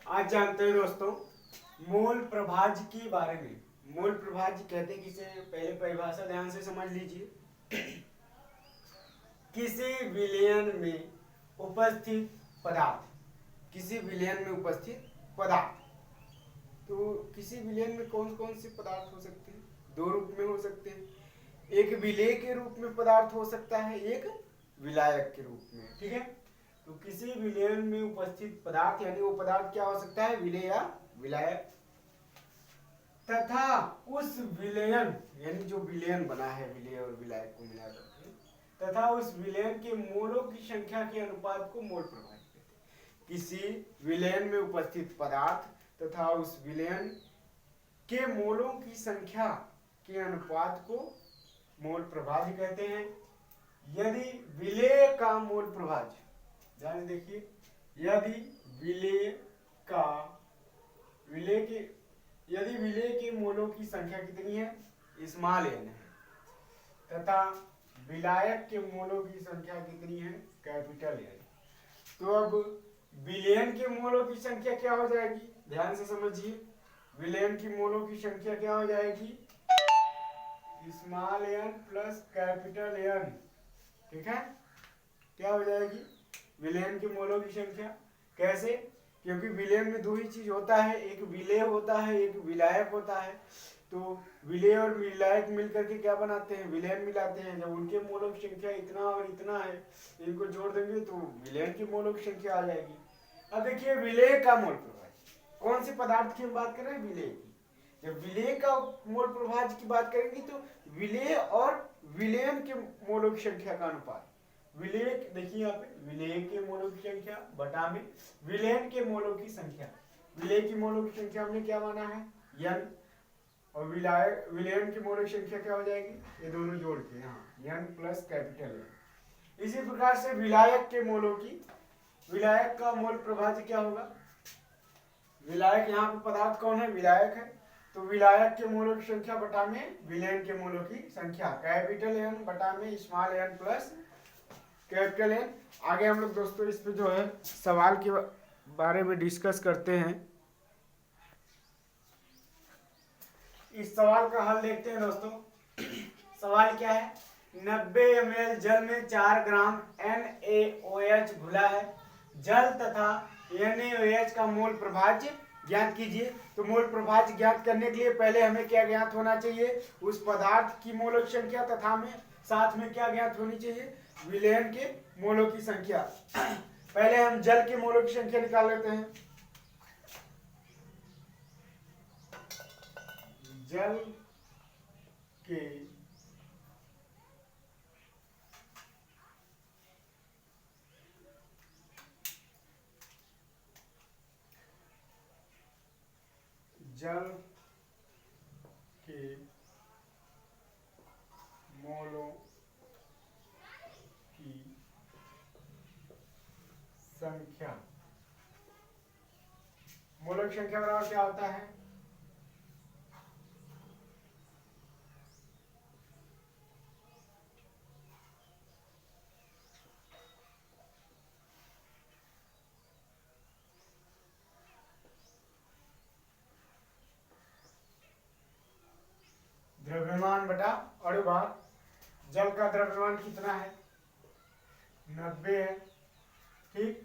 आज जानते हैं दोस्तों मूल प्रभाज्य के बारे में। मूल प्रभाज्य कहते हैं किसे, पहले परिभाषा ध्यान से समझ लीजिए। किसी विलयन में उपस्थित पदार्थ, किसी विलयन में उपस्थित पदार्थ। तो किसी विलयन में कौन कौन से पदार्थ हो सकते हैं? दो रूप में हो सकते हैं, एक विलेय के रूप में पदार्थ हो सकता है, एक विलायक के रूप में। ठीक है, तो किसी विलयन में उपस्थित पदार्थ यानी वो पदार्थ क्या हो सकता है, विलेय या विलायक, तथा उस विलयन यानी जो विलयन बना है विलेय और विलायक को मिलाकर के, तथा उस विलयन के मोलों की संख्या के अनुपात को मोल प्रभाज्य कहते हैं। किसी विलयन में उपस्थित पदार्थ तथा उस विलयन के मोलों की संख्या के अनुपात को मोल प्रभाज्य कहते हैं। यदि विलेय का मोल प्रभाज्य, ध्यान से देखिए, यदि विलेय के मोलों की संख्या कितनी है, स्मॉल n है, तथा विलायक के मोलों की संख्या कितनी है, कैपिटल N। तो अब विलयन के मोलों की संख्या क्या हो जाएगी, ध्यान से समझिए। विलयन की मोलों की संख्या क्या हो जाएगी, small n plus capital N। ठीक है, क्या हो जाएगी विलयन के मोलों की संख्या। कैसे? क्योंकि विलयन में दो ही चीज होता है, एक विलेय होता है, एक विलायक होता है। तो विलेय और विलायक मिलकर के क्या बनाते हैं, विलयन मिलाते हैं। जब उनके मोलों की संख्या इतना और इतना है, इनको जोड़ देंगे तो विलयन की मोलों की संख्या आ जाएगी। अब देखिए विलेय का मोल प्रभाज्य, कौन से पदार्थ की हम बात कर रहे हैं, विलेय की। जब विलेय का मोल प्रभाज्य की बात करेंगे तो विलेय और विलयन के मोलों की संख्या का अनुपात, विलेय देखिए यहाँ पे, विलेय के मोलों की संख्या बटा में विलयन के मोलों की संख्या। विलेय की मोलों की संख्या हमने क्या माना है, n, और विलयन की मोलों की संख्या क्या हो जाएगी, ये दोनों जोड़ के यहाँ n प्लस कैपिटल N। इसी प्रकार से विलायक के मोलों की, विलायक का मोल प्रभाज्य क्या होगा, विलायक यहाँ पे पदार्थ कौन है, विलायक है, तो विलायक के मोलों की संख्या बटा में विलयन के मोलों की संख्या, कैपिटल N बटा में small n plus capital N। आगे हम लोग दोस्तों इस पे जो है सवाल के बारे में डिस्कस करते हैं। इस सवाल का हल देखते हैं दोस्तों। सवाल क्या है, 90 ml जल में 4 ग्राम NaOH घुला है। जल तथा NaOH का मोल प्रभाज्य ज्ञात कीजिए। तो मोल प्रभाज्य ज्ञात करने के लिए पहले हमें क्या ज्ञात होना चाहिए, उस पदार्थ की मोलों की संख्या, तथा में साथ में क्या ज्ञात होनी चाहिए, विलयन के मोलों की संख्या। पहले हम जल के मोलों की संख्या निकाल लेते हैं। जल के मोलों की संख्या, मोलों की संख्या बराबर क्या होता है, द्रव्यमान बटा अणुभार। जल का द्रव्यमान कितना है, 90 है। ठीक,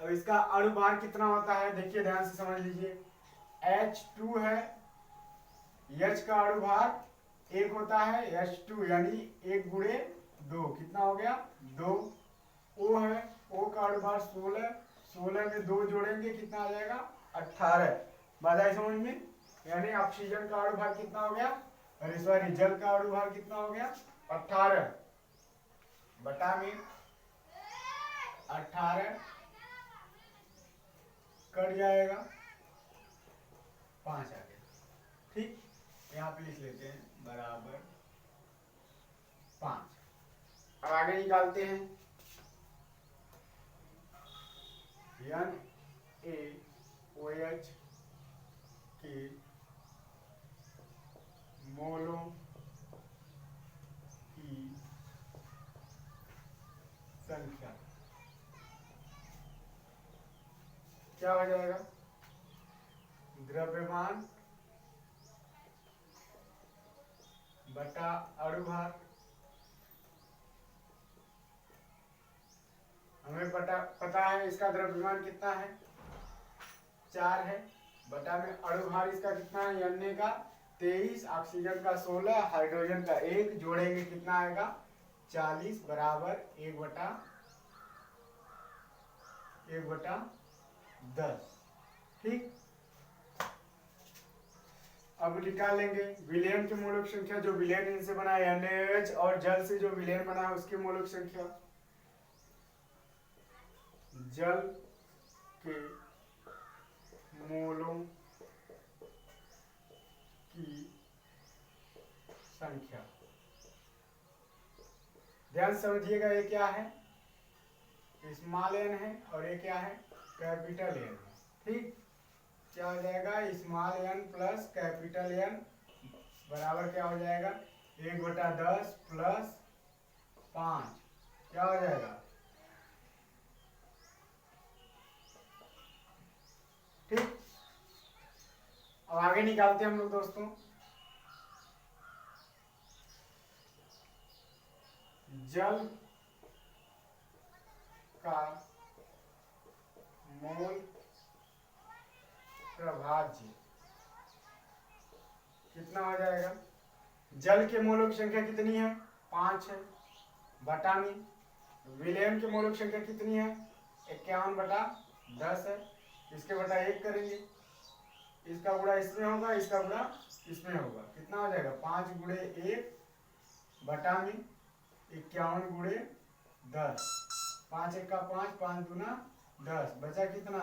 अब इसका अणुभार कितना होता है, देखिए ध्यान से समझ लीजिए। H2 है, H का अणुभार 1 होता है, H2 यानी 1 गुणे 2, कितना हो गया 2। O है, O का अणुभार 16, 16 में 2 जोड़ेंगे कितना आ जाएगा 18। बात आई समझ में, यानी ऑक्सीजन का अणुभार कितना हो गया, अरे सॉरी, जल का अणुभार कितना हो गया 18 बटा में 18 कट जाएगा 5 आ गया। ठीक, यहाँ पे लिख लेते हैं बराबर 5। अब आगे निकालते हैं, NaOH के मोलों की संख्या क्या हो जाएगा, द्रव्यमान बटा अणुभार। हमें पता है इसका द्रव्यमान कितना है, 4 है, बटा में अणुभार इसका कितना है, Na का 23, ऑक्सीजन का 16, हाइड्रोजन का 1, जोड़ेंगे कितना आएगा 40 बराबर 1/10। ठीक, अब निकालेंगे विलयन की मोलक संख्या। जो विलयन इनसे बना है NaOH, और जल से जो विलयन बना है उसकी मोलक संख्या। जल के मोलों की संख्या, ध्यान समझिएगा, ये क्या है, स्मॉल n है और ये क्या है, कैपिटल N है। ठीक, क्या हो जाएगा, small n plus capital N बराबर क्या हो जाएगा 1/10 प्लस 5, क्या हो जाएगा। ठीक, अब आगे निकालते हैं हम लोग दोस्तों। जल का मोल प्रभाज्य कितना हो जाएगा। जल के मोलों की संख्या कितनी है, 5 है, बटा में विलयन के मोलों की संख्या कितनी है, 51/10 है। इसके बटा 1 करेंगे, इसका गुणा इसमें होगा, इसका गुणा इसमें होगा, कितना हो जाएगा 5 गुणे 1 बटा में 51 गुणे 10, 5 1 का 5, 5 दूना 10, बचा कितना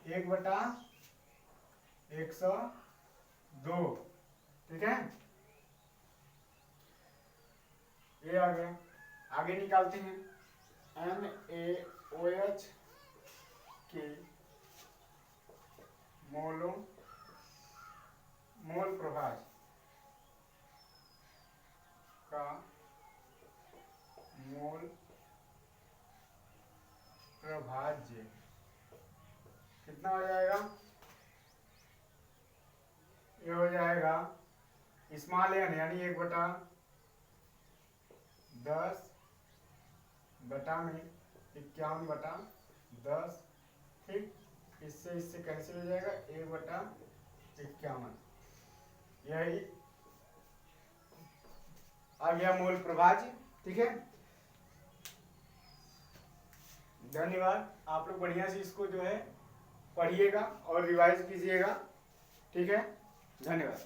1/102। ठीक है, ये आ गया। आगे निकालते हैं NaOH के मोल प्रभाज्य का मोल प्रभाज्य कितना हो जाएगा, ये हो जाएगा स्मॉल n यानी 1/10 बटा में 51/10। ठीक, इससे कैंसिल हो जाएगा 1/51, यही आ गया मोल प्रभाज्य। ठीक है, धन्यवाद। आप लोग बढ़िया से इसको जो है पढ़िएगा और रिवाइज कीजिएगा। ठीक है, धन्यवाद।